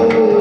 Oh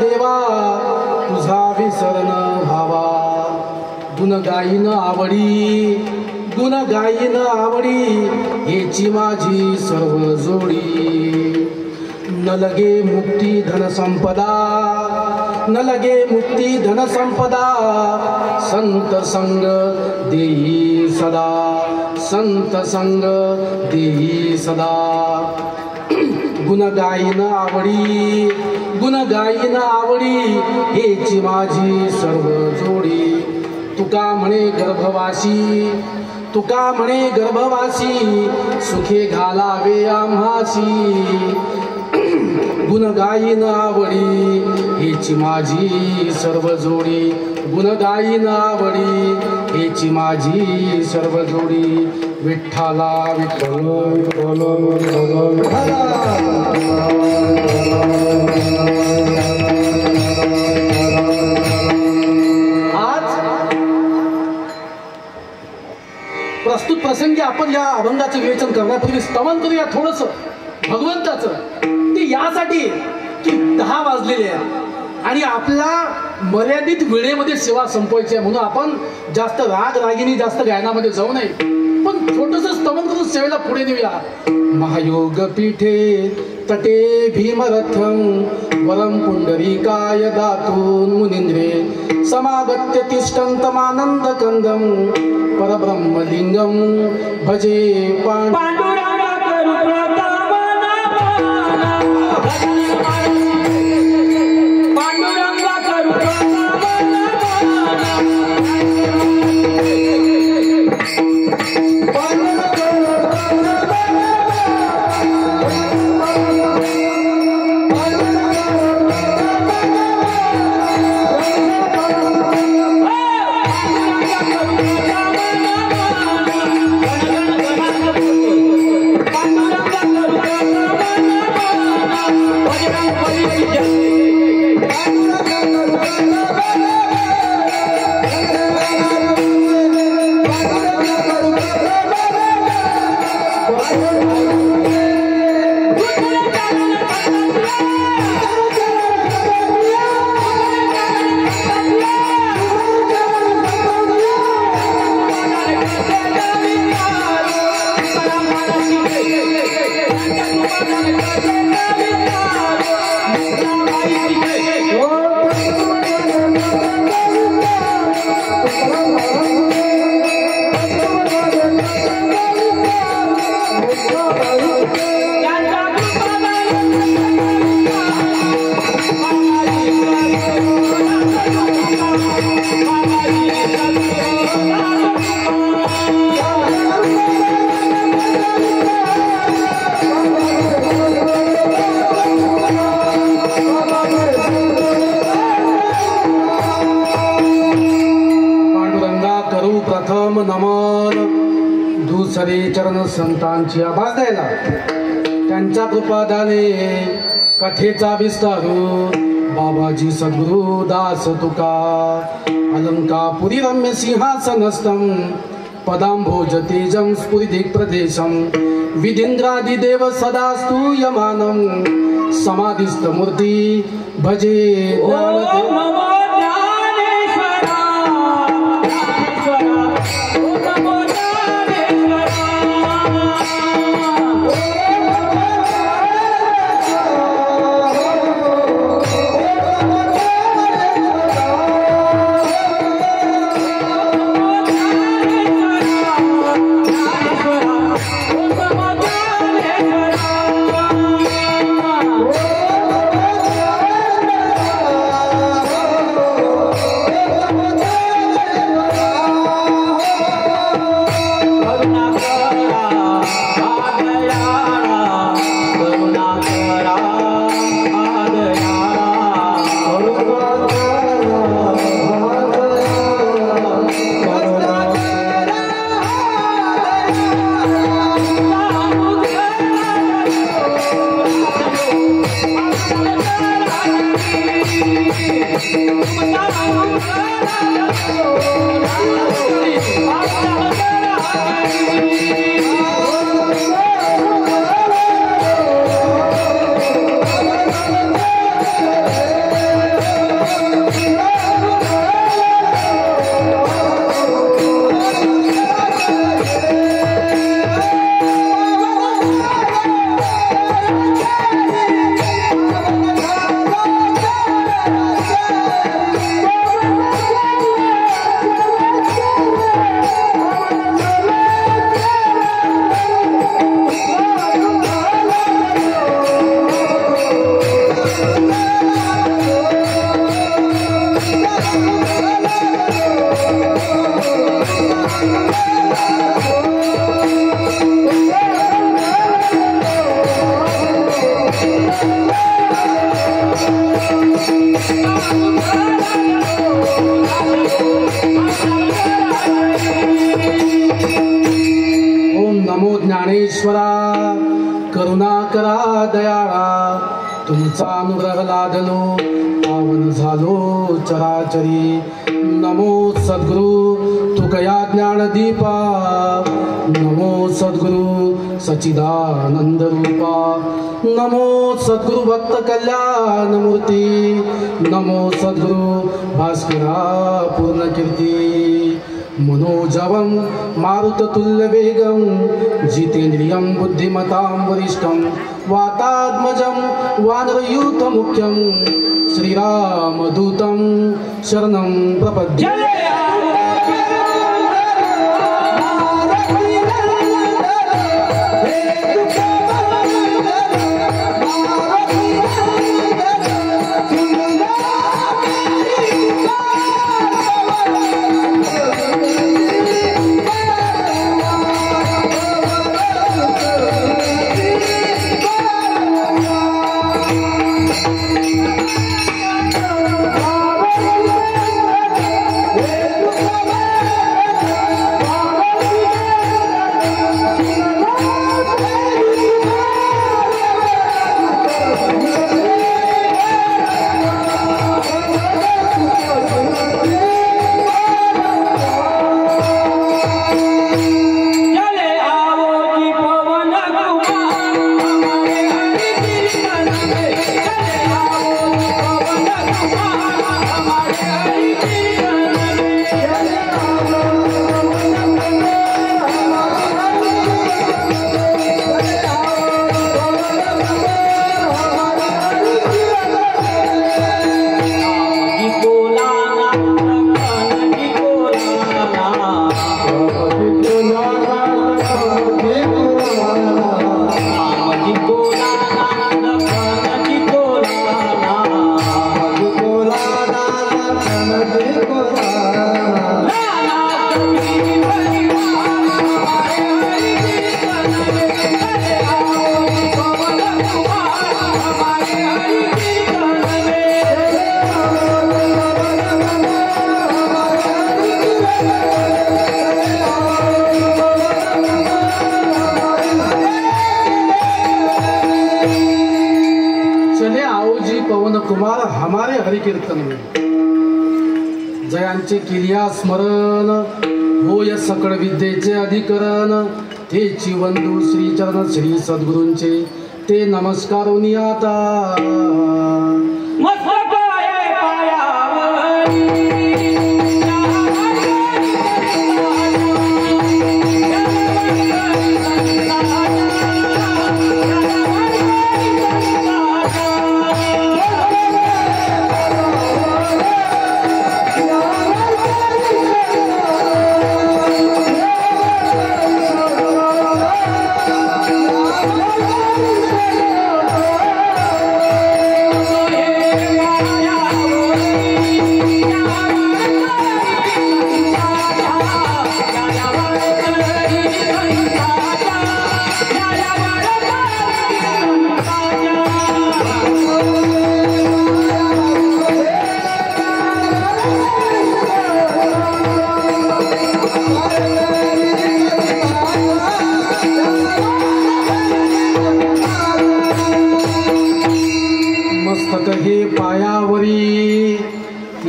देवा तुझा विसरण भावा. गुण गाईन आवडी गुण गाईन आवडी हेची माझी सर्व जोडी. न लगे मुक्ती धन संपदा न लगे मुक्ती धन संपदा संत संग देई सदा संत संग देई सदा. गुण गाईन आवडी गुण गाईन आवडी हेची माझी सर्व जोडी. तुका म्हणे गर्भवासी तुका म्हणे गर्भवासी सुखे घालावे आम्हासी. गुण गाईन आवडी हेची माझी सर्व जोडी. गुण गाईन आवडी हेची माझी सर्व जोडी. विठ्ठला विठ्ठल आज प्रस्तुत प्रसंगी आपण या अभंगाचं विवेचन करण्यापूर्वी स्तवन करूया थोडंसं भगवंताचं. ते यासाठी की 10 वाजलेले आहे आणि आपला मर्यादित वेळेमध्ये सेवा संपवायची आहे, म्हणून आपण जास्त राग रागिनी जास्त गायनामध्ये जाऊ नये, पण छोटंसं स्तवन करून सेवेला पुढे नेऊया. महायोग पीठे तटे भीमरथं वरं पुंडरीकाय दातून मुनींद्रे समागत्य तिष्ठन्तमानंद कंदं परब्रह्मलिंगं भजे पांडुरंगा. दुसरे चरण संतांची आभास द्यायला त्यांच्या कृपादाने कथेचा विस्तारू बाबाजी सद्गुरु दास तुका. अलंकापुरी रम्य सिंहासनस्थं पदांभोज तेजं स्फुरिदिक् प्रदेशं विधींद्रादिदेव सदा स्तूयमानं समाधिस्थ मूर्ती भजे. ज्ञानेश्वरा करुणा करा दयाळा तुमचा अनुग्रह लादलो पावन झालो चराचरी नमो सद्गुरु तुकया ज्ञानदीपा नमो सद्गुरु सच्चिदानंद रूपा नमो सद्गुरु भक्त कल्याण मूर्ती नमो सद्गुरु भास्करा पूर्ण कीर्ती मनोजवं मारुततुल्य वेगं जितेन्द्रियं बुद्धिमतां वरिष्ठं वातात्मजं वानरयूथ मुख्यं श्रीरामदूतं शरणं प्रपद्ये कुमार हमारे हरिकीर्तन में जयांचे किलिया स्मरण होय सकळ विद्येचे अधिकरण तेची वंदू श्री चरण श्री सद्गुरूंचे ते नमस्कारोनी आता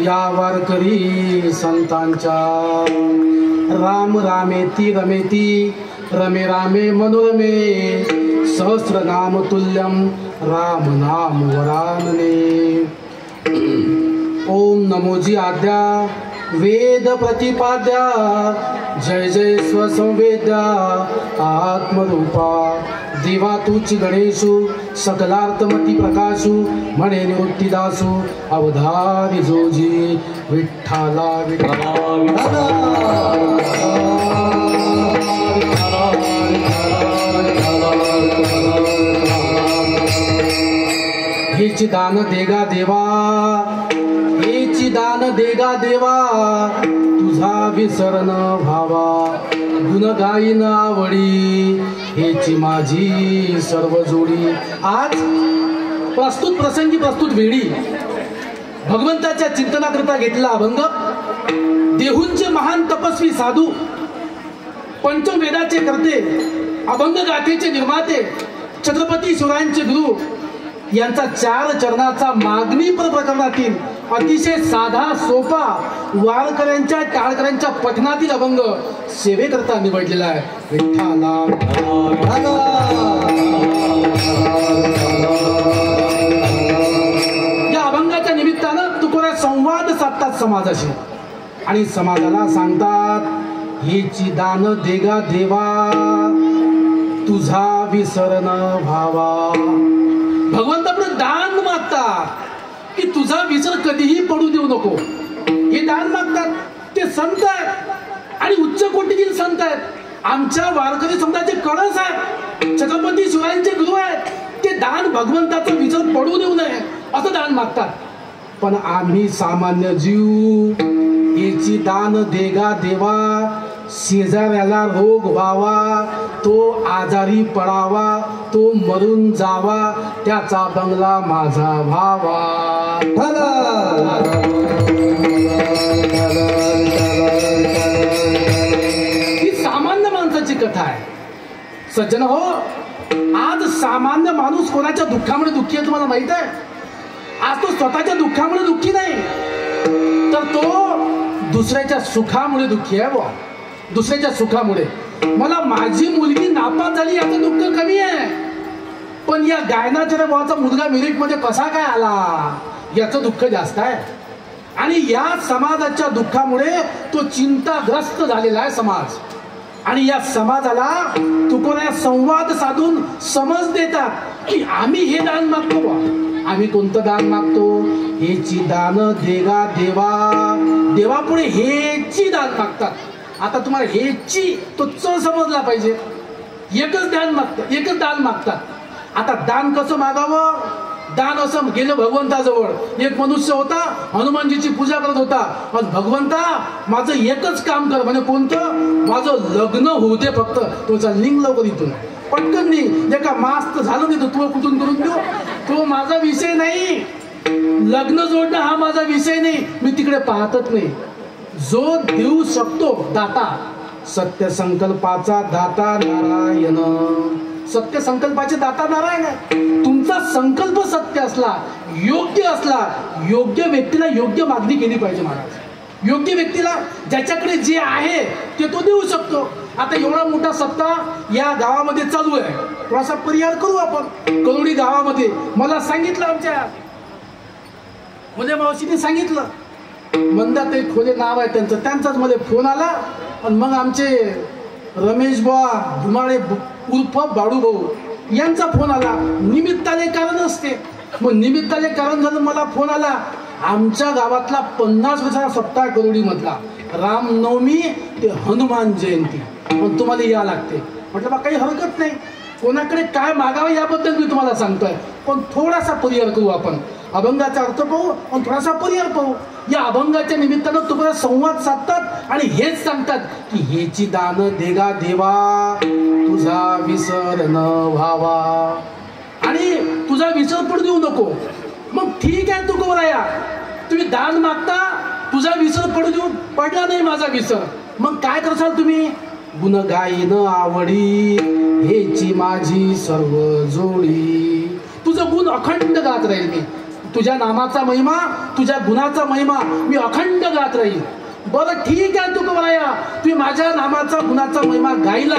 या वारकरी संतांच्या राम रामेती रमेती रमे रामे मनोरमे सहस्रनाम तुल्यम राम नाम वरानने ओम नमोजी आद्या वेद प्रतिपाद्या जय जय स्वसंवेद्या आत्मरूपा देवा तुची गणेशु सकलार्थमती प्रकाशु म्हणे निवृत्तीदासु अवधारी जोजी विठ्ठला हेची दान देगा देवा हेची दान देगा देवा तुझा विसरण भावा गुण गाईन आवडी हेची माझी सर्व जोडी आज प्रस्तुत प्रसंगी प्रस्तुत वेळी भगवंताच्या चिंतनाकरिता घेतलेला अभंग देहूंचे महान तपस्वी साधू पंचवेदाचे करते अभंग गाथेचे निर्माते छत्रपती शिवरायांचे गुरु यांचा 4 चरणाचा मागणी प्रकरणातील अतिशय साधा सोपा वारकऱ्यांच्या टाळकऱ्यांच्या पठणातील अभंग सेवेकरता निवडलेला आहे. विठ्ठला या अभंगाच्या निमित्तानं तुकोबा संवाद साधतात समाजाशी आणि समाजाला सांगतात हेची दान देगा देवा तुझा विसर न व्हावा. भगवंतापुढे दान मागतात की तुझा विसर कधीही पडू देऊ नको. हे दान मागतात. ते संत आहेत आणि उच्च कोटीतील संत आहेत. आमच्या वारकरी समाजाचे कळस आहेत. छत्रपती शिवरायांचे गुरु आहेत. ते दान भगवंताचं विसर पडू देऊ नये असं दान मागतात. पण आम्ही सामान्य जीव याची दान देगा देवा शेजाऱ्याला रोग व्हावा तो आजारी पडावा तो मरून जावा त्याचा बंगला माझा व्हावा. ही सामान्य माणसाची कथा आहे. सज्जन हो, आज सामान्य माणूस कोणाच्या दुःखामुळे दुःखी आहे तुम्हाला माहित आहे? आज तो स्वतःच्या दुःखामुळे दुःखी नाही तर तो दुसऱ्याच्या सुखामुळे दुःखी आहे. बुवा, दुसऱ्याच्या सुखामुळे. मला माझी मुलगी नापास झाली याचं दुःख कमी आहे, पण या गायनाच्या भावाचा मुलगा मेरिट मध्ये कसा काय आला याचं दुःख जास्त आहे. आणि या समाजाच्या दुःखामुळे तो चिंताग्रस्त झालेला आहे समाज. आणि या समाजाला तुकोबा संवाद साधून समज देतात की आम्ही हे दान मागतो. बुवा, आम्ही कोणतं दान मागतो? हेची दान देगा देवा. देवापुढे हेची दान मागतात. आता तुम्हाला हेची तो च समजला पाहिजे. एकच दान मागतात. आता दान कसं मागावं? दान असं गेलं भगवंताजवळ. एक मनुष्य होता, हनुमानजीची पूजा करत होता. पण भगवंता माझं एकच काम कर म्हणजे कोणतं? माझं लग्न होऊ दे फक्त. तुमचा लिंग लवकर इथून पटकन नाही. एका मास्त झालं नाही तर तू कुठून करून देऊ? तो माझा विषय नाही. लग्न जोडणं हा माझा विषय नाही. मी तिकडे पाहतच नाही. जो देऊ शकतो दाता, सत्य संकल्पाचा दाता नारायण. सत्य संकल्पाचे दाता नारायण आहे. तुमचा संकल्प सत्य असला, योग्य असला, योग्य व्यक्तीला योग्य मागणी केली पाहिजे महाराज. योग्य व्यक्तीला ज्याच्याकडे जे आहे ते तो देऊ शकतो. आता एवढा मोठा सत्ता या गावामध्ये चालू आहे. थोडासा परिहार करू आपण. करोडी गावामध्ये मला सांगितलं, आमच्या मुले मावशीने सांगितलं, मंदाताई खोले नाव आहे त्यांचाच मध्ये फोन आला. आणि मग आमचे रमेश बुवा धुमाळे उर्फ बाडू भाऊ यांचा फोन आला. निमित्ताने कारण असते. मग निमित्ताने कारण झालं. मला फोन आला, आमच्या गावातला 50 वर्षाचा सप्ताह करोडी मधला रामनवमी ते हनुमान जयंती पण तुम्हाला या लागते. म्हटलं बा काही हरकत नाही. कोणाकडे काय मागावं याबद्दल मी तुम्हाला सांगतोय. पण थोडासा परिहार करू आपण. अभंगाचा अर्थ पाहू आणि थोडासा परिहार पाहू. या अभंगाच्या निमित्तानं तुम्हाला संवाद साधतात आणि हेच सांगतात की हेची दान देगा देवा तुझा विसर न व्हावा. आणि तुझा विसर पडू देऊ नको. मग ठीक आहे तुकोबराया, तुम्ही दान मागता, तुझा विसर पडू देऊ पडला नाही माझा विसर. मग काय करसाल तुम्ही? गुण गायन आवडी हेची माझी सर्व जोडी. तुझं गुण अखंड गात राहील मी. तुझ्या नामाचा महिमा, तुझ्या गुणाचा महिमा मी अखंड गात राहील. बरं ठीक आहे तुकोबराया, तुम्ही माझ्या नामाचा गुणाचा महिमा गायला,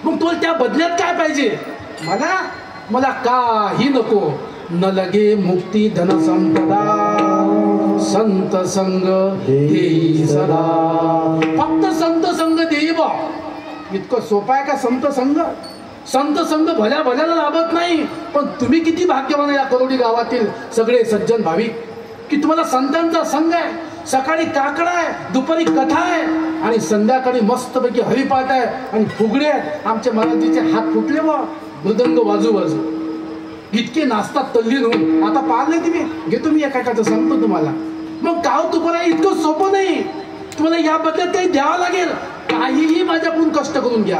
मग तुला त्या बदल्यात काय पाहिजे? मला काही नको. न लगे मुक्ती धन संपदा संत संग देई सदा. फक्त संत संग देई बा. इतकं सोपं आहे का संत संग? संत संघ भल्याला लाभत नाही. पण तुम्ही किती भाग्यवान या करोडी गावातील सगळे सज्जन भाविक की तुम्हाला संतांचा संघ आहे. सकाळी काकडा आहे, दुपारी कथा आहे आणि संध्याकाळी मस्तपैकी हरिपाठ आहे आणि फुगडे आहेत. आमच्या महाराजीचे हात फुटले व मृदंग वाजू इतके नाचतात तल्लीन होऊन. आता पाहिलं तुम्ही, घेतो मी एकाचं सांगतो तुम्हाला. मग गाव तुम्हाला इतकं सोपं नाही. तुम्हाला या बदल्यात काही द्यावं लागेल. काहीही माझ्याकडून कष्ट करून घ्या.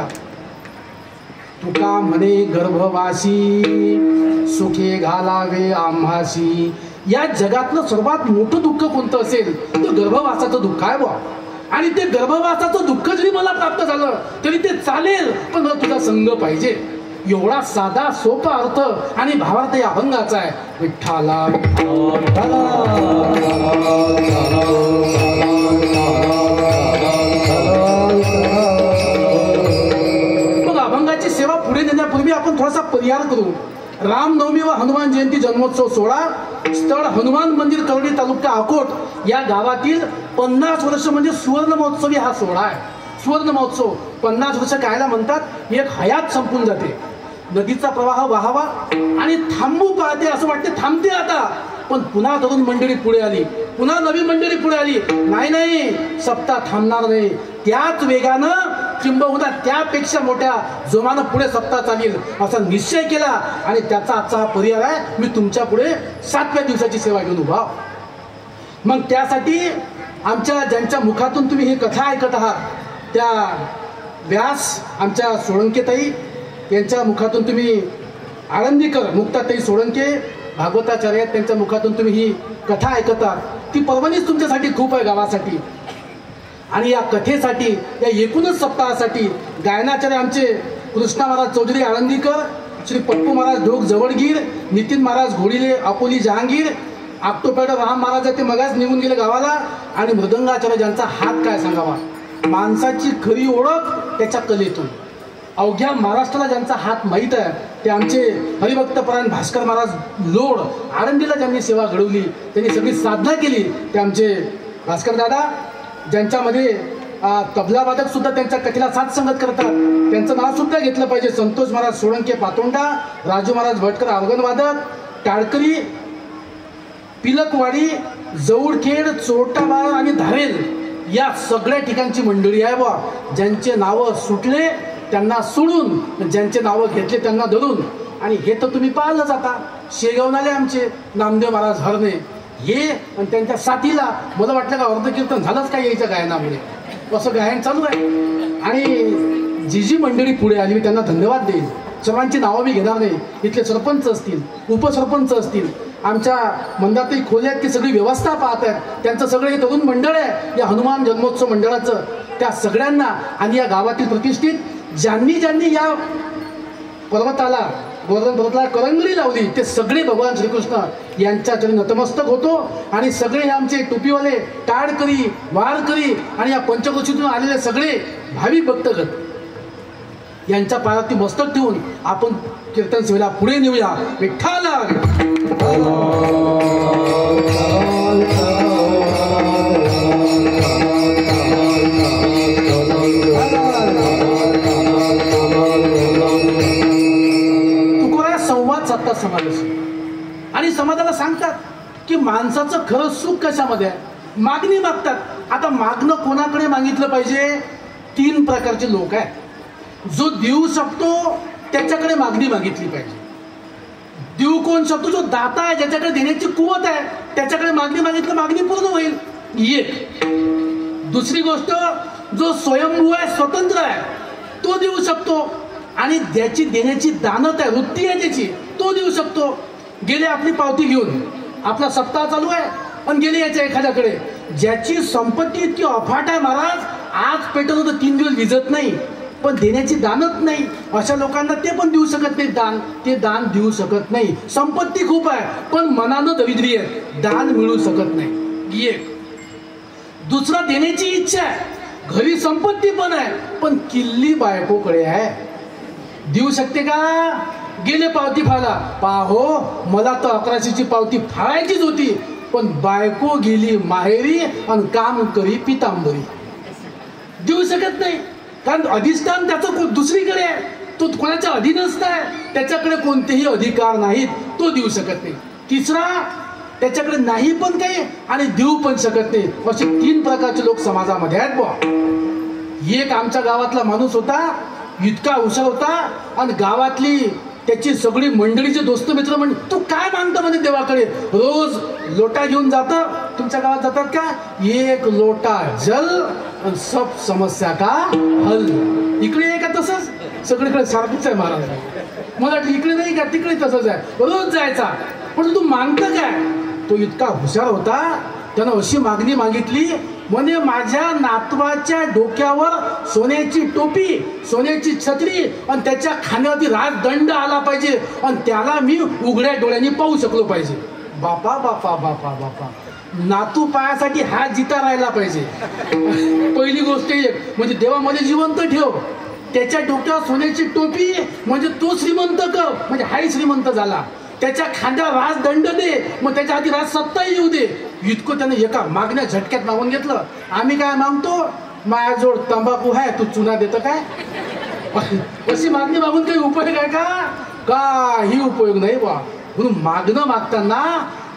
तुका म्हणे गर्भवासी सुखे घालावे आम्हासी. या जगातलं सर्वात मोठं दुःख कोणतं असेल तर गर्भवासाचं दुःख आहे बुवा. आणि ते गर्भवासाचं दुःख जरी मला प्राप्त झालं तरी ते चालेल, पण मला तुझा संग पाहिजे. एवढा साधा सोपा अर्थ आणि भावार्थ या अभंगाचा आहे. विठ्ठला मग अभंगाची सेवा पुढे नेण्यापूर्वी आपण थोडासा परिहार करू. रामनवमी व हनुमान जयंती जन्मोत्सव सोहळा स्थळ हनुमान मंदिर कवडी तालुका अकोट या गावातील 50 वर्ष म्हणजे सुवर्ण महोत्सवी हा सोहळा आहे. सुवर्ण महोत्सव 50 वर्ष कायला म्हणतात, एक हयात संपून जाते. नदीचा प्रवाह वाहावा आणि थांबू पाहते असं वाटते, थांबते आता, पण पुन्हा तरुण मंडळी पुढे आली, पुन्हा नवी मंडळी पुढे आली. नाही सप्ताह थांबणार नाही, त्याच वेगानं किंबहुना त्यापेक्षा मोठ्या जोमानं पुढे सप्ताह चालेल असा निश्चय केला आणि त्याचा आजचा हा पर्याय आहे. मी तुमच्या पुढे 7व्या दिवसाची सेवा घेऊन उभा. मग त्यासाठी आमच्या ज्यांच्या मुखातून तुम्ही ही कथा ऐकत आहात त्या व्यास आमच्या सोळंकेताई यांच्या मुखातून तुम्ही, आळंदीकर मुक्ताताई सोळंके भागवताचार्य त्यांच्या मुखातून तुम्ही ही कथा ऐकता, ती पर्वणीच तुमच्यासाठी खूप आहे गावासाठी. आणि या कथेसाठी, या एकूणच सप्ताहासाठी गायनाचार्य आमचे कृष्णा महाराज चौधरी आळंदीकर, श्री पप्पू महाराज ढोक जवळगीर, नितीन महाराज घोडीले अकोली जहांगीर, ऑक्टोपॅडर राम महाराज ते मगाच निघून गेले गावाला, आणि मृदंगाचार्य ज्यांचा हात काय सांगावा, माणसाची खरी ओळख त्याच्या कलेतून. अवघ्या महाराष्ट्राला ज्यांचा हात माहीत आहे ते आमचे हरिभक्तपरायण भास्कर महाराज लोड, आळंदीला ज्यांनी सेवा घडवली, त्यांनी सगळी साधना केली, ते आमचे भास्कर दादा, ज्यांच्यामध्ये तबलावादक सुद्धा त्यांच्या कथेला साथ संगत करतात. त्यांचं नाव सुद्धा घेतलं पाहिजे. संतोष महाराज सोळंके पातोंडा, राजू महाराज भटकर ऑर्गनवादक, टाळकरी, पिलकवाडी, जौडखेड, चोरटाबाळ आणि धारेल या सगळ्या ठिकाणची मंडळी आहे बा. ज्यांचे नावं सुटले त्यांना सोडून, ज्यांचे नावं घेतले त्यांना धरून. आणि हे तर तुम्ही पाहिलंच आता, शेगावनाले आमचे नामदेव महाराज हरणे हे आणि त्यांच्या साथीला मला वाटलं का अर्ध कीर्तन झालंच काय यायच्या गायनामुळे, असं गायन चालू आहे. आणि जी मंडळी पुढे आली मी त्यांना धन्यवाद देईन. सर्वांची नावं मी घेणार नाही. इथले सरपंच असतील, उपसरपंच असतील, आमच्या मंदातही खोल्यात ती सगळी व्यवस्था पाहत आहेत, त्यांचं सगळं हे तरुण मंडळ आहे या हनुमान जन्मोत्सव मंडळाचं, त्या सगळ्यांना आणि या गावातील प्रतिष्ठित ज्यांनी या पर्वताला, गोवर्धन पर्वताला करंगळी लावली ते सगळे भगवान श्रीकृष्ण यांच्या चरणी नतमस्तक होतो. आणि सगळे हे आमचे टोपीवाले, टाळकरी, वारकरी आणि या पंचकोशीतून आलेले सगळे भावी भक्तगण यांच्या पायावरती मस्तक ठेवून आपण कीर्तन सेवेला पुढे नेऊया. विठ्ठला संवाद साधतात समाजाशी आणि समाजाला सांगतात की माणसाचं खरं सुख कशामध्ये आहे. मागणी मागतात. आता मागणं कोणाकडे मागितलं पाहिजे? 3 प्रकारचे लोक आहेत. जो देऊ शकतो त्याच्याकडे मागणी मागितली पाहिजे. देऊ कोण शकतो? जो दाता आहे, ज्याच्याकडे देण्याची कुवत आहे त्याच्याकडे मागणी मागितलं, मागणी पूर्ण होईल. एक. दुसरी गोष्ट, जो स्वयंभू आहे, स्वतंत्र आहे, तो देऊ शकतो. आणि ज्याची देण्याची दानत आहे, वृत्ती आहे त्याची, तो देऊ शकतो. गेले आपली पावती घेऊन, आपला सप्ताह चालू आहे पण गेले याच्या एखाद्याकडे, ज्याची संपत्ती इतकी अफाट आहे महाराज, आज पेटवलं तर 3 दिवस विजत नाही, पण देण्याची दानत नाही, अशा लोकांना ते पण देऊ शकत नाही दान, ते दान देऊ शकत नाही. संपत्ती खूप आहे पण मनानं दरिद्री आहे, दान मिळू शकत नाही. एक. दुसरा, देण्याची इच्छा आहे, घरी संपत्ती पण आहे पण किल्ली बायकोकडे आहे, देऊ शकते का? गेले पावती फाळा, पाहो मला तर 1100ची पावती फाळायचीच होती पण बायको गेली माहेरी आणि काम करी पितांबरी. देऊ शकत नाही कारण अधिष्ठान त्याचं दुसरीकडे आहे, तो कोणाच्या अधीनस्थ आहे, त्याच्याकडे कोणतेही अधिकार नाहीत, तो देऊ शकत नाही. तिसरा, त्याच्याकडे नाही पण काही आणि देऊ पण शकत नाही. असे 3 प्रकारचे लोक समाजामध्ये आहेत बुवा. एक आमच्या गावातला माणूस होता, इतका हुशार होता आणि गावातली त्याची सगळी मंडळीचे दोस्त मित्र म्हणजे, तू काय मागतो म्हणजे देवाकडे? रोज लोटा घेऊन जातं. तुमच्या गावात जातात का? 1 लोटा जल आणि सब समस्या का हल. इकडे आहे का तसंच? सगळीकडे सारखंच आहे महाराज. मला इकडे नाही का तिकडे तसंच आहे, रोज जायचा. पण तू मागतं काय? तो इतका हुशार होता, त्यानं अशी मागणी मागितली, म्हणे माझ्या नातवाच्या डोक्यावर सोन्याची टोपी, सोन्याची छत्री आणि त्याच्या खांद्यावरती राजदंड आला पाहिजे आणि त्याला मी उघड्या डोळ्यांनी पाहू शकलो पाहिजे. बापा बापा बापा बापा, नातू पायासाठी हात जिता राहिला पाहिजे. पहिली गोष्ट एक म्हणजे देवामध्ये जिवंत ठेव, त्याच्या डोक्यावर सोन्याची टोपी म्हणजे तो श्रीमंत कर, म्हणजे हाही श्रीमंत झाला. त्याच्या खांद्यावर राजदंड दे, मग त्याच्या हाती राजसत्ता येऊ दे. इतकं त्याने एका मागण्या झटक्यात मागून घेतलं. आम्ही काय मागतो, माझ्याजवळ तंबाखू आहे, तू चुना देतं काय? अशी मागणी मागून काही उपयोग आहे का? काही उपयोग नाही बा. म्हणून मागणं मागताना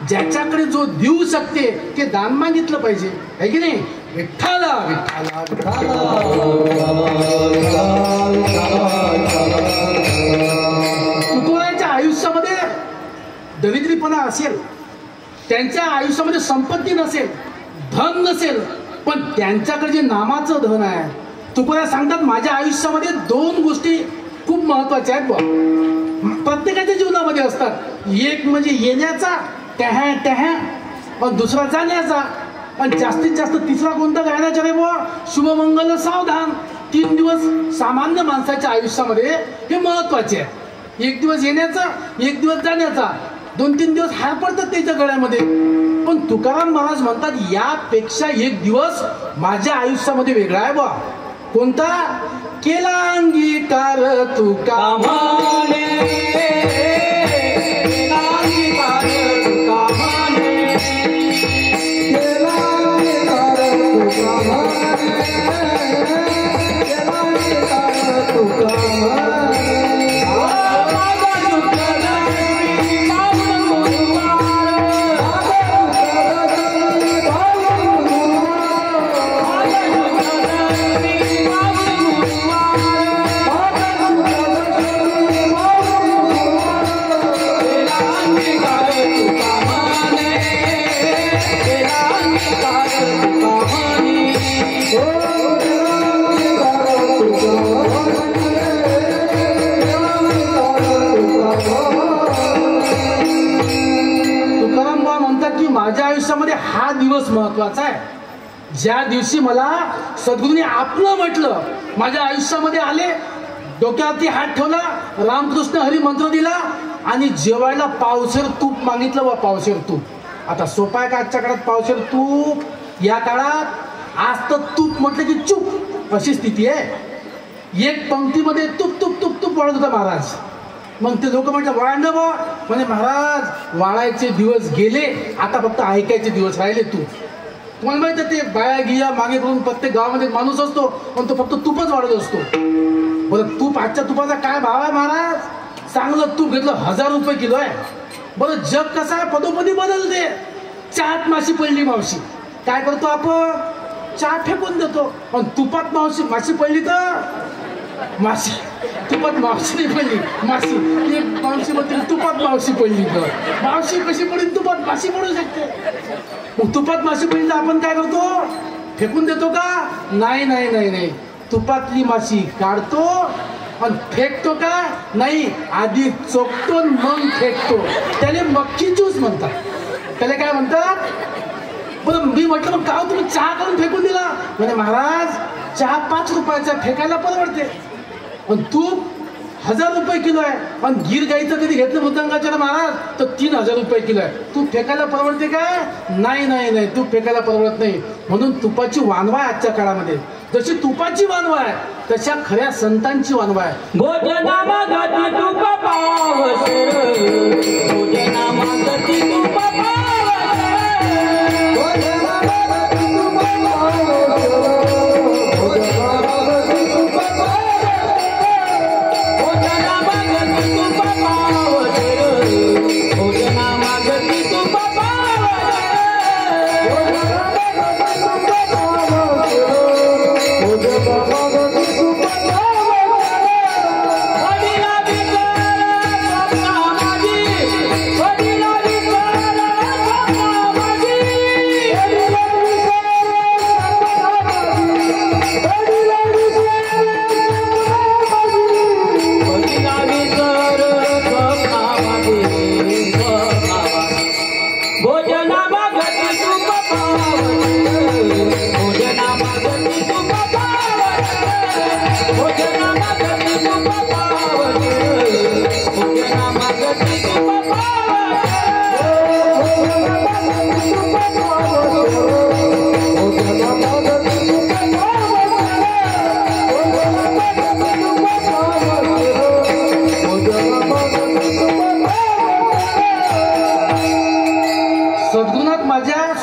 ज्याच्याकडे जो देऊ शकते ते दान मागितलं पाहिजे, आहे की नाही? विठ्ठला विठ्ठला तुकोबांच्या आयुष्यामध्ये दरिद्रीपणा असेल, त्यांच्या आयुष्यामध्ये संपत्ती नसेल, धन नसेल, पण त्यांच्याकडे जे नामाचं धन आहे. तुकोबा सांगतात माझ्या आयुष्यामध्ये दोन गोष्टी खूप महत्वाच्या आहेत बा, प्रत्येकाच्या जीवनामध्ये असतात. एक म्हणजे येण्याचा टॅहा टॅहा आणि दुसरा जाण्याचा, आणि जास्तीत जास्त तिसरा कोणता गाण्याचा रे बुवा, शुभमंगल सावधान. 3 दिवस सामान्य माणसाच्या आयुष्यामध्ये हे महत्वाचे आहे. 1 दिवस येण्याचा, 1 दिवस जाण्याचा, 2-3 दिवस हार पडतात त्याच्या गळ्यामध्ये. पण तुकाराम महाराज म्हणतात यापेक्षा 1 दिवस माझ्या आयुष्यामध्ये वेगळा आहे बा. कोणता? केला अंगीकार तुका म्हणे, केला अंगीकार तुका म्हणे, केला अंगीकार तुका म्हणे, केला अंगीकार तुका म्हणे. माझ्या आयुष्यामध्ये हा दिवस महत्वाचा आहे. ज्या दिवशी मला सद्गुरूंनी आपलं म्हटलं, माझ्या आयुष्यामध्ये आले, डोक्यावरती हात ठेवला, रामकृष्ण हरी मंत्र दिला आणि जेवायला पावशेर तूप मागितलं. वा पावशेर तूप आता सोपा आहे का आजच्या काळात पावशेर तूप? या काळात आज तर तूप म्हटलं की चूप अशी स्थिती आहे. एक पंक्तीमध्ये तुप तुप तुप तुप वाढत होता महाराज. मग ते लोक म्हटलं वाढणं बा, म्हणजे महाराज वाढायचे दिवस गेले, आता फक्त ऐकायचे दिवस राहिले. तू तुम्हाला माहिती आहे ते बाया गिया मागे करून प्रत्येक गावामध्ये माणूस असतो, पण तो फक्त तुपच वाढत असतो. बरं तूप, आजच्या तुपाचा काय भाव आहे महाराज? चांगलं तूप घेतलं 1000 रुपये किलो आहे. बरं जग कसं आहे, पदोपदी बदलते. चहात माशी पडली मावशी, काय करतो आपण? चहा फेकून देतो. पण तुपात माशी पडली तर माशी, तुपात मावशी नाही पडली माशी, एक मावशी म्हणते तुपात मावशी पडली तर मावशी कशी पडली, तुपात माशी पडू शकते. मग तुपात माशी पडली तर आपण काय करतो? फेकून देतो का? नाही नाही नाही नाही, तुपातली माशी काढतो आणि फेकतो का? नाही, आधी चोखतो मग फेकतो. त्याला मक्खी ज्यूस म्हणतात. त्याला काय म्हणतात? बरं मी म्हटलं मग का तुम्ही चहा करून फेकून दिला? म्हणजे महाराज चहा 5 रुपयाचा फेकायला परवडते, पण तूप 1000 रुपये किलो आहे. पण गिर गाईचं कधी घेतलं मृदंगाच्या महाराज तर 3000 रुपये किलो आहे. तूप फेकायला परवडते काय? नाही नाही नाही, तूप फेकायला परवडत नाही. म्हणून तुपाची वानवा आहे आजच्या काळामध्ये. जशी तुपाची वानवा आहे तशा खऱ्या संतांची वानवा आहे.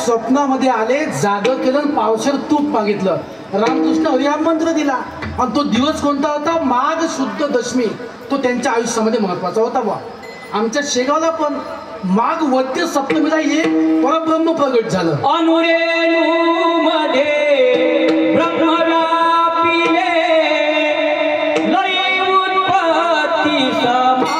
स्वप्नामध्ये आले, जागं केलं, पावशेर तूप मागितलं. रामकृष्ण हरी हा मंत्र दिला. आणि तो दिवस कोणता होता? माघ शुद्ध दशमी. तो त्यांच्या आयुष्यामध्ये महत्वाचा होता. बा आमच्या शेगावला पण माघ वद्य सप्तमीला एक परब्रह्म प्रगट झालं. अनुरेणूमध्ये ब्रह्मव्यापिले लय उत्पत्ती समा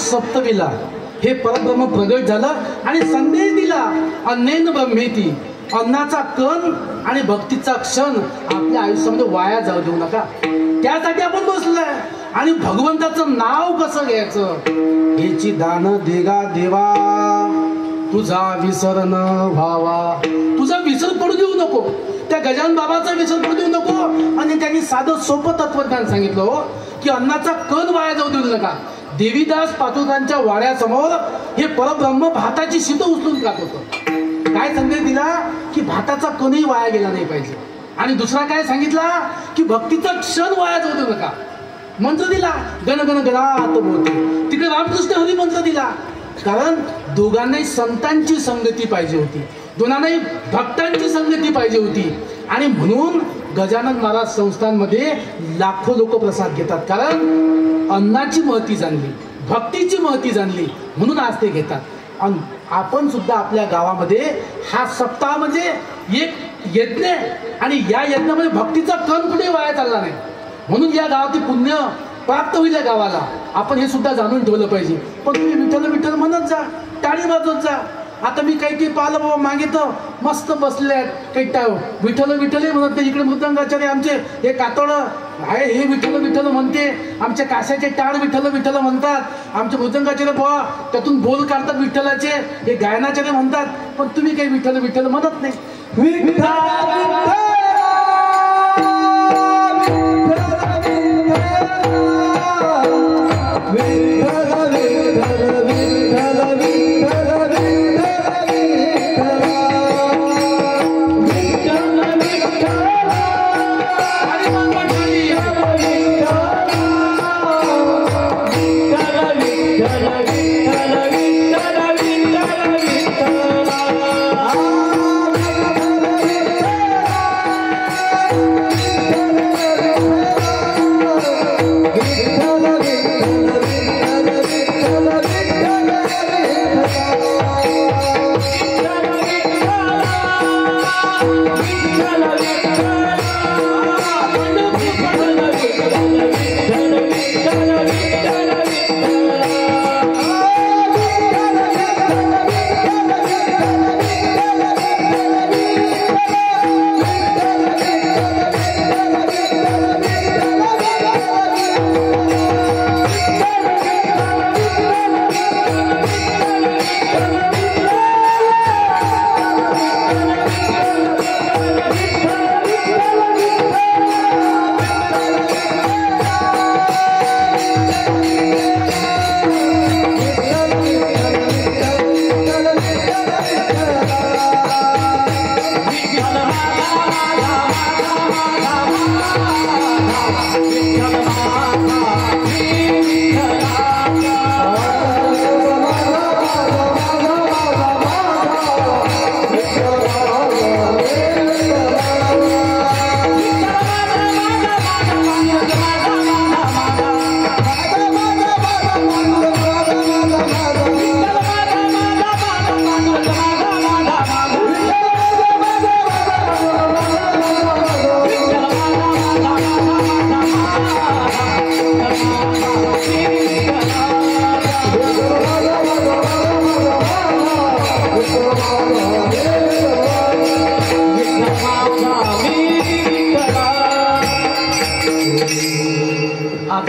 सप्तमीला हे परब्रह्म प्रगट झालं आणि संदेश दिला. अन्नेन ब्रह्मेती. अन्नाचा कण आणि भक्तीचा क्षण आपल्या आयुष्यामध्ये वाया जाऊ देऊ नका. त्यासाठी आपण बसलोय. आणि भगवंताचं नाव कसं घ्यायचं याची दान देगा देवा. तुझा विसर न व्हावा. तुझा विसर पडू देऊ नको. त्या गजानन बाबाचा विसर पडू देऊ नको. आणि त्यांनी साधं सोपं तत्वज्ञान सांगितलं हो की अन्नाचा कण वाया जाऊ देऊ नका. देवीदास पातुकांच्या वाड्यासमोर हे परब्रह्म भाताची शीत उचलून खात होतं. काय संदेश दिला की भाताचा कणही वाया गेला नाही पाहिजे. आणि दुसरा काय सांगितला की भक्तीचा क्षण वाया जाऊ देऊ नका. मंत्र दिला गण गण गणात बोलते. तिकडे रामकृष्ण हरी मंत्र दिला. कारण दोघांनाही संतांची संगती पाहिजे होती. दोघांनाही भक्तांची संगती पाहिजे होती. आणि म्हणून गजानन महाराज संस्थांमध्ये लाखो लोक प्रसाद घेतात. कारण अन्नाची महती जाणली, भक्तीची महती जाणली, म्हणून आज ते घेतात. आणि आपण सुद्धा आपल्या गावामध्ये हा सप्ताह म्हणजे एक यज्ञ. आणि या यज्ञामध्ये भक्तीचा कण कुठे वाया चालला नाही. म्हणून या गावातील पुण्य प्राप्त होईल. या गावाला आपण हे सुद्धा जाणून ठेवलं पाहिजे. पण तुम्ही विठ्ठल विठ्ठल म्हणत जा, टाळी वाजवत जा. आता मी काही पाहिलं बाबा मागितलं मस्त बसले आहेत काही विठ्ठल विठ्ठल म्हणत नाही. इकडे मृदंगाचार्य आमचे हे कातोड आहे हे विठ्ठल विठ्ठल म्हणते. आमच्या काशाचे टाळ विठ्ठल विठ्ठल म्हणतात. आमचे मृदंगाचार्य बुवा त्यातून बोल काढतात विठ्ठलाचे. हे गायनाचार्य म्हणतात. पण तुम्ही काही विठ्ठल विठ्ठल म्हणत नाही.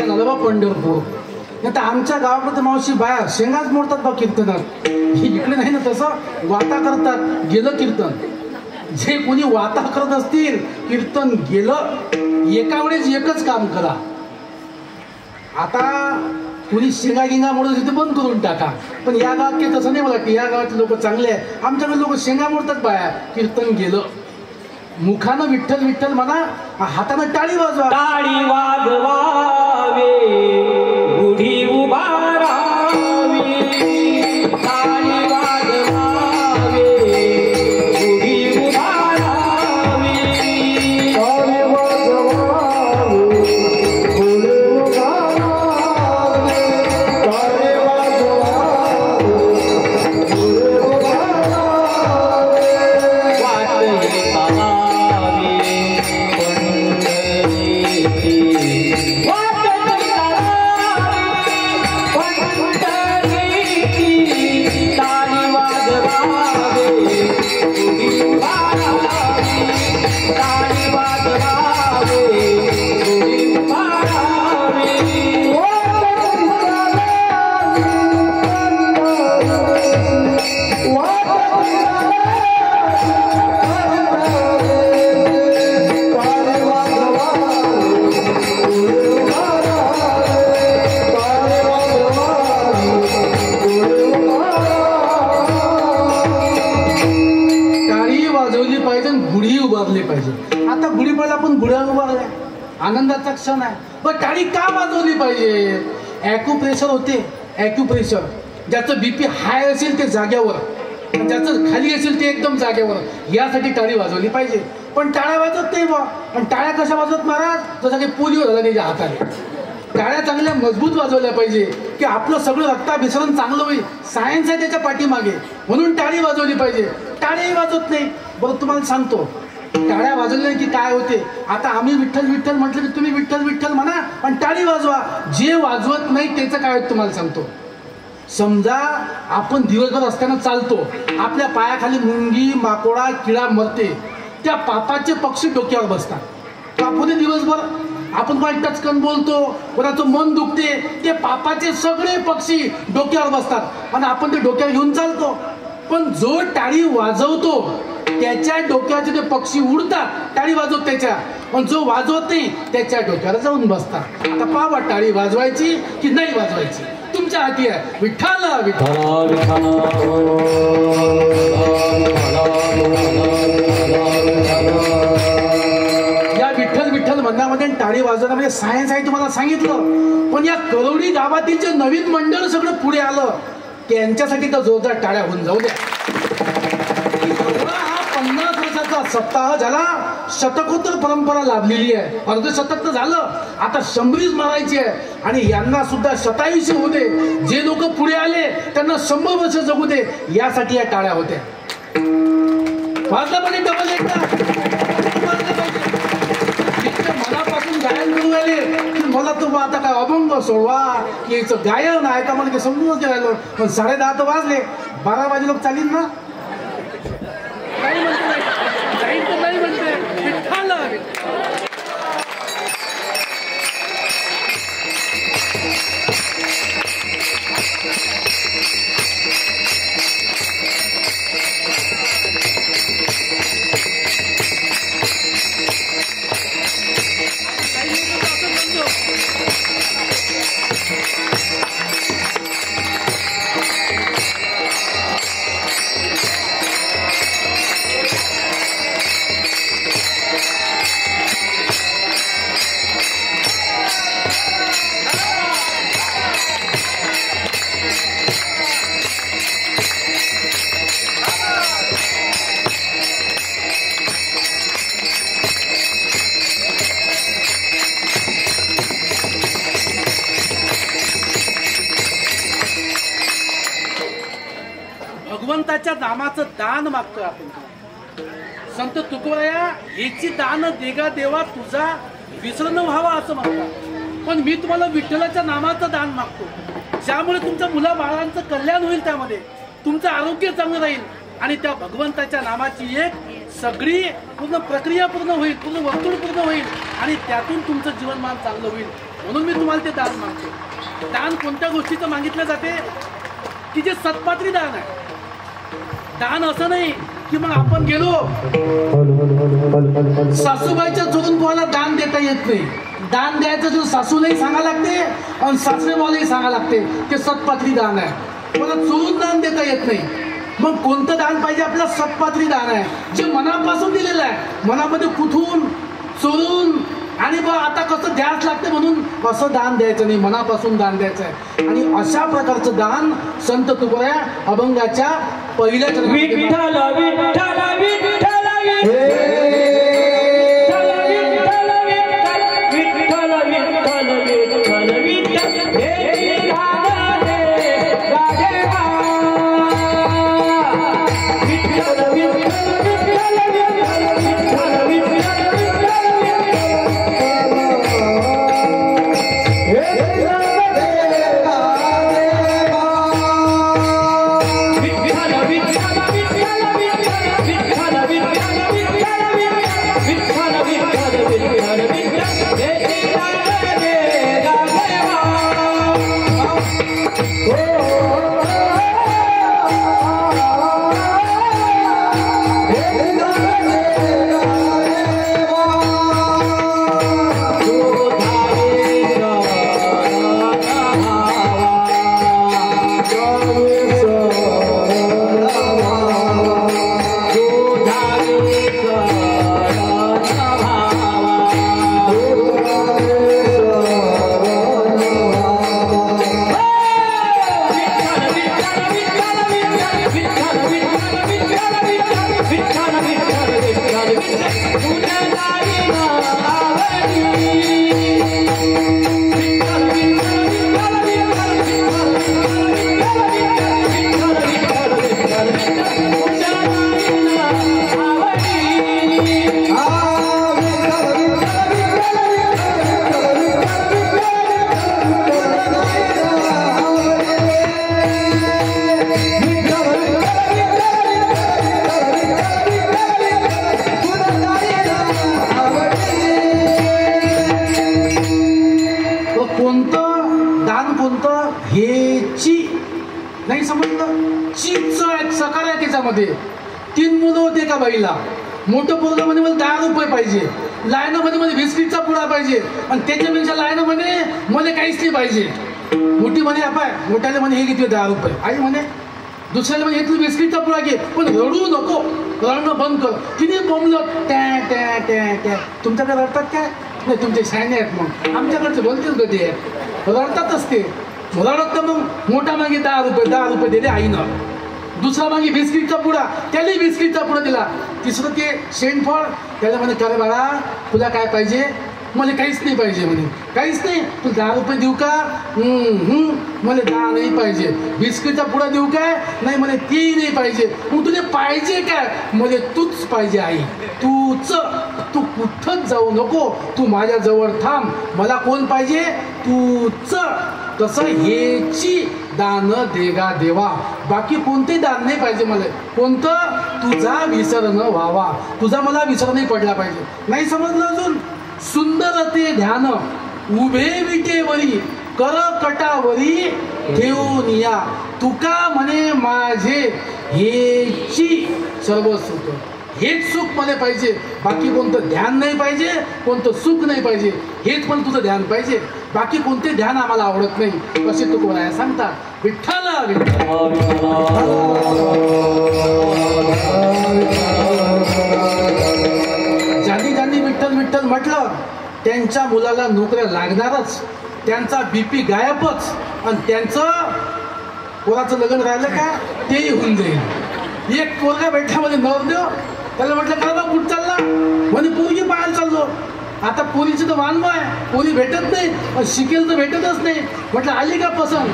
झालं बा पंढरपूर. आता आमच्या गावाकडे मावशी बाया शेंगाच मोडतात बा कीर्तनात. इकडे नाही ना तसं, वाता करतात. गेलं कीर्तन. जे कोणी वाता करत असतील कीर्तन गेलं. एका वेळेस एकच काम करा. आता कुणी शेंगा गिंगा मोडत तिथे बंद करून टाका. पण या गावात काही तसं नाही. मला की या गावातले लोक चांगले आहे. आमच्याकडे लोक शेंगा मोडतात बाया. कीर्तन गेलं. मुखानं विठ्ठल विठ्ठल म्हणा, हातानं टाळी वाजवा. टाळी वाजवावे गुढी उभारावी. टाळी वाजवावे गुढी उभारावी. टाळी वाजवावे गुढी उभारावी. टाळी वाजवावे गुढी उभारावी. वाटले पाहावे पंढरीची. आता गुढीपाडला आपण गुढ्या उभारल्या, आनंदाचा क्षण आहे. पण टाळी का वाजवली पाहिजे? ॲक्युप्रेशर होते. ॲक्युप्रेशर ज्याचं बीपी हाय असेल ते जाग्यावर, ज्याचं खाली असेल ते एकदम जाग्यावर, यासाठी टाळी वाजवली पाहिजे. पण टाळ्या वाजवत नाही बा. पण टाळ्या कशा वाजवत महाराज? जसं काही पोलिओ झाला त्याच्या हाताने. टाळ्या चांगल्या मजबूत वाजवल्या पाहिजे की आपलं सगळं रक्ताभिसरण चांगलं होईल. सायन्स आहे त्याच्या पाठीमागे, म्हणून टाळी वाजवली पाहिजे. टाळ्याही वाजवत नाही. बरं तुम्हाला सांगतो, टाळ्या वाजवल्या की काय होते. आता आम्ही विठ्ठल विठ्ठल म्हटलं की तुम्ही विठ्ठल विठ्ठल म्हणा, पण टाळी वाजवा. जे वाजवत नाही त्याचं काय होतं तुम्हाला सांगतो. समजा आपण दिवसभर असताना चालतो, आपल्या पायाखाली मुंगी माकोडा किडा मरते, त्या पापाचे पक्षी डोक्यावर बसतात. कापून दिवसभर आपण काय टचकन बोलतो, कोणाचं मन दुखते, ते पापाचे सगळे पक्षी डोक्यावर बसतात आणि आपण ते डोक्यावर घेऊन चालतो. पण जो टाळी वाजवतो त्याच्या डोक्याचे ते पक्षी उडतात, टाळी वाजवत त्याच्या. पण जो वाजवत नाही त्याच्या डोक्यावर जाऊन बसतात. आता पावा टाळी वाजवायची की नाही वाजवायची, तुमच्या हाती आहे. विठ्ठल विठ्ठल या विठ्ठल विठ्ठल म्हणण्यामध्ये टाळी वाजवण्यामध्ये सायन्स आहे तुम्हाला सांगितलं. पण या करोडी गावातील जे नवीन मंडळ सगळं पुढे आलं, त्यांच्यासाठी तर जोरदार टाळ्या होऊन जाऊ द्या. 50 वर्षाचा सप्ताह झाला, शतकोत्तर परंपरा लाभलेली आहे. अर्धशतक तर झालं, आता 100वीच मारायची आहे. आणि यांना सुद्धा 27 होऊ दे. जे लोक पुढे आले त्यांना 100 वर्ष जगू दे, यासाठी या टाळ्या होत्या. वाजलं पाहिजे डबल एकदा. मनापासून गायन करू राहिले की मला तर आता काय अभंग सोडवा याचं गायन आहे का, मला समजूनच राहिलो. पण 10:30 तर वाजले, 12 वाजे लोक चालीन ना. नाही म्हणते विठ्ठल. भगवंताच्या नामाचं दान मागतोय आपण. संत तुकोबराया याची दान देगा देवा तुझा विसरण व्हावा असं म्हणतात. पण मी तुम्हाला विठ्ठलाच्या नामाचं दान मागतो, ज्यामुळे तुमच्या मुला बाळांचं कल्याण होईल, त्यामध्ये तुमचं आरोग्य चांगलं राहील आणि त्या भगवंताच्या नामाची एक सगळी पूर्ण प्रक्रिया पूर्ण होईल, पूर्ण वर्तुळ पूर्ण होईल आणि त्यातून तुमचं जीवनमान चांगलं होईल. म्हणून मी तुम्हाला ते दान मागतो. दान कोणत्या गोष्टीचं मागितलं जाते की जे सत्पात्री दान आहे. दान असं नाही की मग आपण गेलो सासूबाईच्या चोरून पोहाला दान देता येत नाही. दान द्यायचं जो सासूलाही सांगा लागते आणि सासरेबाईलाही सांगा लागते ते सत्पात्री दान आहे. मला चोरून दान देता येत नाही. मग कोणतं दान पाहिजे? आपलं सत्पात्री दान आहे जे मनापासून दिलेलं आहे. मनामध्ये कुठून चोरून आणि बा आता कसं द्यायच लागते म्हणून असं दान द्यायचं नाही, मनापासून दान द्यायचं आहे. आणि अशा प्रकारचं दान संत तुकाराम अभंगाच्या पहिल्या नाही समजलं. चीच एक सकार आहे त्याच्यामध्ये. 3 मुलं होते का बाईला. मोठं पोरगं म्हणे मला 10 रुपये पाहिजे. लायनामध्ये मध्ये बिस्किटचा पुडा पाहिजे आणि त्याच्यापेक्षा लायनामध्ये मला काहीच नाही पाहिजे. मोठी म्हणे अपाय मोठ्याला म्हणे हे घेतले 10 रुपये. आई म्हणे दुसऱ्याला म्हणे घेतली बिस्किटचा पुडा घे पण रडू नको, रडणं बंद कर. तिने बोंबलं टॅ टॅ टॅ टॅ. तुमच्याकडे रडतात काय? नाही तुमचे शाणे आहेत. मग आमच्याकडचे बोलतेच गती आहेत, रडतातच ते. रडत तर मग मोठा मागे 10 रुपये दिले आईनं. दुसरा मागे बिस्किटचा पुडा, त्यालाही बिस्किटचा पुडा दिला. तिसरं ते शेणफळ, त्याला म्हणे करे बाळा तुला काय पाहिजे? मला काहीच नाही पाहिजे म्हणे. काहीच नाही? तू 10 रुपये देऊ का? मला 10 नाही पाहिजे. बिस्किटचा पुडा देऊ काय? नाही म्हणे ती नाही पाहिजे. मग तुला पाहिजे काय? मला तूच पाहिजे आई, तूच. तू कुठंच जाऊ नको, तू माझ्या जवळ थांब. मला कोण पाहिजे? तूच. तसं हेची दान देगा देवा. बाकी कोणते दान नाही पाहिजे मला. कोणतं? तुझा विसर न व्हावा, तुझा मला विसर नाही पडला पाहिजे. नाही समजलं अजून? सुंदर ते ध्यान उभे विटेवरी कर कटावरी ठेवून या. तुका म्हणे माझे हेची सर्व सुख. हेच सुख मला पाहिजे. बाकी कोणतं ध्यान नाही पाहिजे, कोणतं सुख नाही पाहिजे. हेच पण तुझं ध्यान पाहिजे. बाकी कोणते ध्यान आम्हाला आवडत नाही. असे तुकोबाराया सांगतात. विठ्ठल ज्यांनी ज्यांनी विठ्ठल विठ्ठल म्हटलं त्यांच्या मुलाला नोकऱ्या लागणारच, त्यांचा बीपी गायबच आणि त्यांचं पोराचं लग्न राहिलं का तेही होऊन जाईल. एक पोरगा बैठ्यामध्ये नवरदेव, त्याला म्हटलं का बा कुठं चालला? म्हणे पोरगी पाहायला चाललो. आता पोरीचं तर वानवा आहे, पोरी भेटत नाही, शिकेल तर भेटतच नाही. म्हटलं आली का पसंत?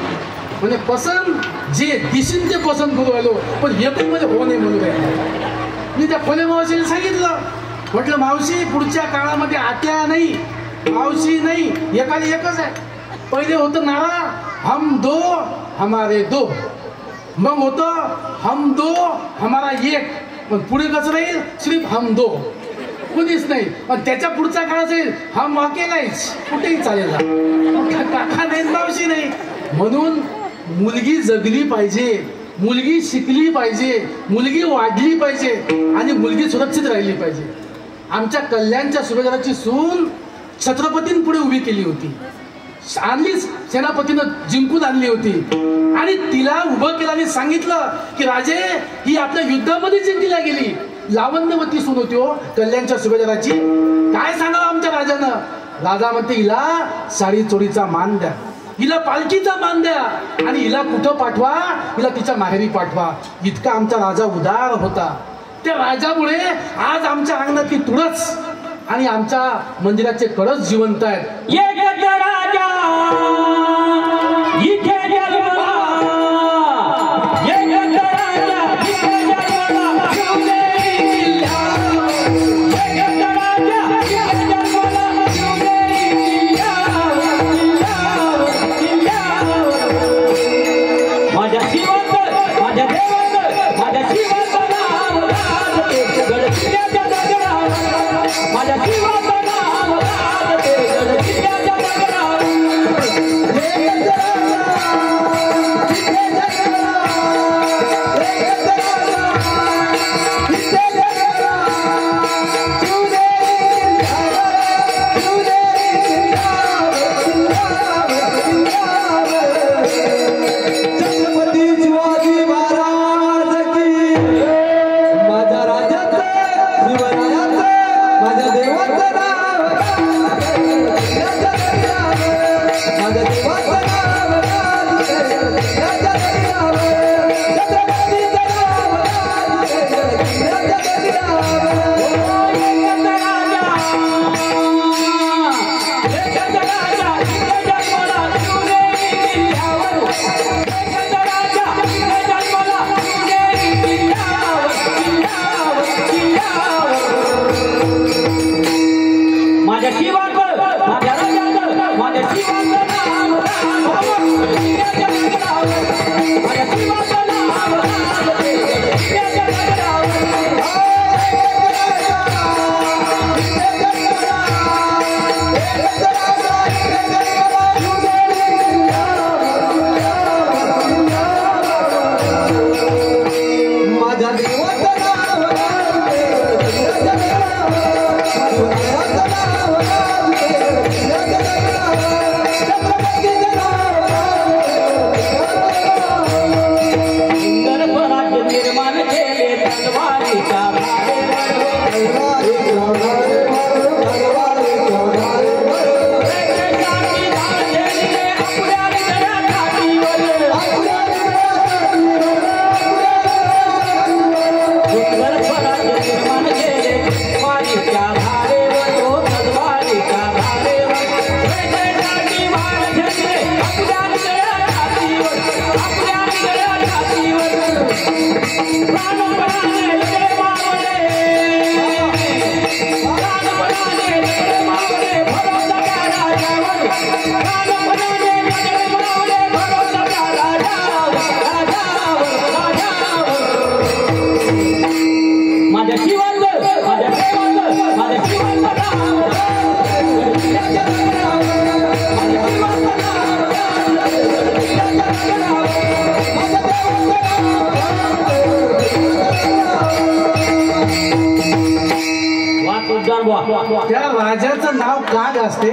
म्हणजे पसंत जे दिशील ते पसंत करू आलो, पण एकच मध्ये हो नाही म्हणून राहिलं. मी त्या फुले मावशीने सांगितलं, म्हटलं मावशी पुढच्या काळामध्ये आत्या नाही, मावशी नाही, एकाला एकच आहे. पहिले होतं नारा हम दो हमारे दो, मग होतं हम दो हमारा एक, पण पुढे कसं राहील सिर्फ हम दो. कोणीच नाही. पण त्याच्या पुढचा काळ असेल हा मौके नाहीच, कुठेही चालेल, काका नाही मावशी नाही. म्हणून मुलगी जगली पाहिजे, मुलगी शिकली पाहिजे, मुलगी वाढली पाहिजे आणि मुलगी सुरक्षित राहिली पाहिजे. आमच्या कल्याणच्या सुभेदाराची सून छत्रपतींपुढे उभी केली होती, आणली सेनापतीनं जिंकून आणली होती आणि तिला उभं केलं आणि सांगितलं की राजे ही आपल्या युद्धामध्ये जिंकल्या गेली. लावण्यवती सून होती हो कल्याणच्या सुभेदाराची. काय सांगावं आमच्या राजानं. राजा म्हणते हिला साडी चोळीचा मान द्या, हिला पालखीचा मान द्या आणि हिला कुठं पाठवा, हिला तिच्या माहेरी पाठवा. इतका आमचा राजा उदार होता. त्या राजामुळे आज आमच्या अंगणातली तुळस आणि आमच्या मंदिराचे कळस जिवंत आहेत. राजा इथे जन्मला, राजा इथे जन्मला, शिवनेरी किल्ल्यावर. राजा इथे जन्मला, शिवनेरी किल्ल्यावर, किल्ल्यावर. माझ्या शिवंत, माझ्या देवंत, माझ्या शिवंत नाव राजते गडकिल्ल्याच्या दगडावर. माझ्या शिवंत नाव राजते गडकिल्ल्याच्या दगडावर. त्या राजाचं नाव काग असते.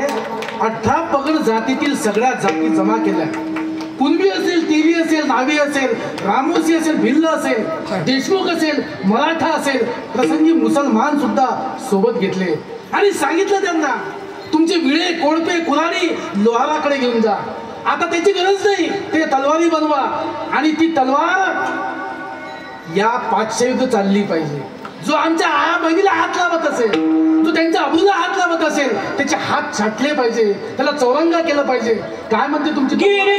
18 पगड जातीतील सगळ्या जाती जमा केल्या. कुणबी असेल, तेली असेल, नावी असेल, रामोसी असेल, भिल्ल असेल, देशमुख असेल, मराठा असेल, प्रसंगी मुसलमान सुद्धा सोबत घेतले आणि सांगितलं त्यांना तुमचे विळे, कोळपे, कुऱ्हाडी लोहाराकडे घेऊन जा. आता त्याची गरज नाही, ते तलवारी बनवा आणि ती तलवार या पाचशेयुद्ध चालली पाहिजे. जो आमच्या आया बहिणीला हात लावत असेल, जो त्यांच्या अबूला हात लावत असेल, त्याचे हात छाटले पाहिजे, त्याला चौरंगा केलं पाहिजे. काय म्हणते तुमची गिरी